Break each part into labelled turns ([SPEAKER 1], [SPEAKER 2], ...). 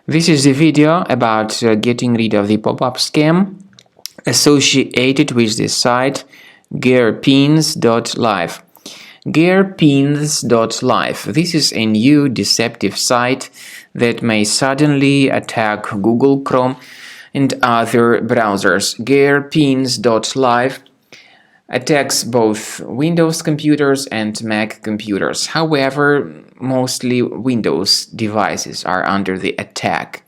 [SPEAKER 1] This is the video about getting rid of the pop-up scam associated with the site Gerpins.live. Gerpins.live. This is a new deceptive site that may suddenly attack Google Chrome and other browsers. Gerpins.live attacks both Windows computers and Mac computers. However, mostly Windows devices are under the attack.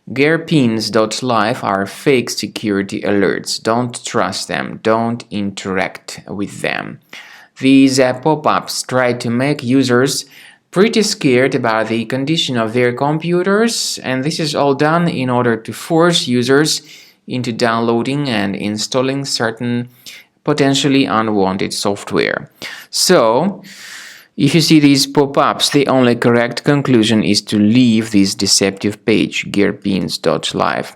[SPEAKER 1] Gerpins.live are fake security alerts. Don't trust them. Don't interact with them. These pop-ups try to make users pretty scared about the condition of their computers, and this is all done in order to force users into downloading and installing certain potentially unwanted software. So, if you see these pop-ups, the only correct conclusion is to leave this deceptive page, Gerpins.live.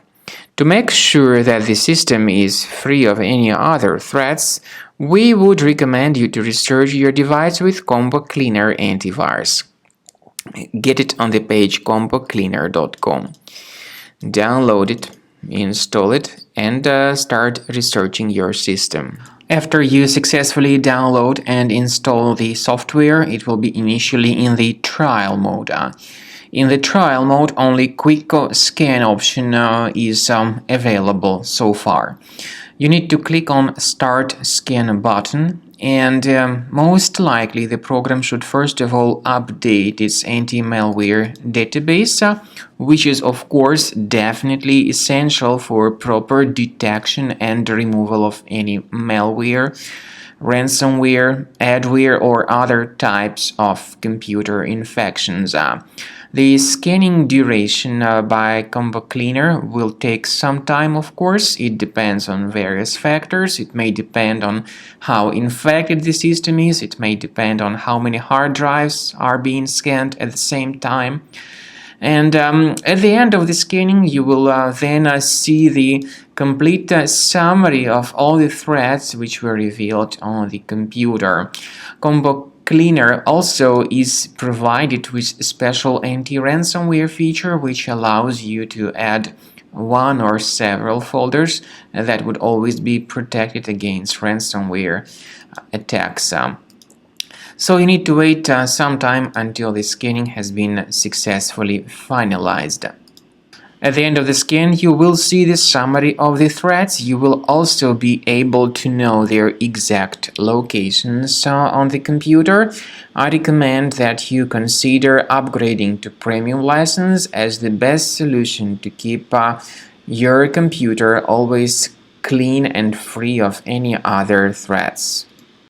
[SPEAKER 1] To make sure that the system is free of any other threats, we would recommend you to restore your device with Combo Cleaner antivirus. Get it on the page combocleaner.com. Download it, install it, and start researching your system. After you successfully download and install the software, it will be initially in the trial mode. In the trial mode, only quick scan option is available so far. You need to click on Start Scan button, and most likely the program should first of all update its anti-malware database, which is of course definitely essential for proper detection and removal of any malware, ransomware, adware, or other types of computer infections. The scanning duration by Combo Cleaner will take some time, of course. It depends on various factors. It may depend on how infected the system is. It may depend on how many hard drives are being scanned at the same time. And at the end of the scanning, you will then see the complete summary of all the threats which were revealed on the computer. Combo Cleaner also is provided with a special anti-ransomware feature which allows you to add one or several folders that would always be protected against ransomware attacks. So you need to wait some time until the scanning has been successfully finalized. At the end of the scan, you will see the summary of the threats. You will also be able to know their exact locations on the computer. I recommend that you consider upgrading to premium license as the best solution to keep your computer always clean and free of any other threats.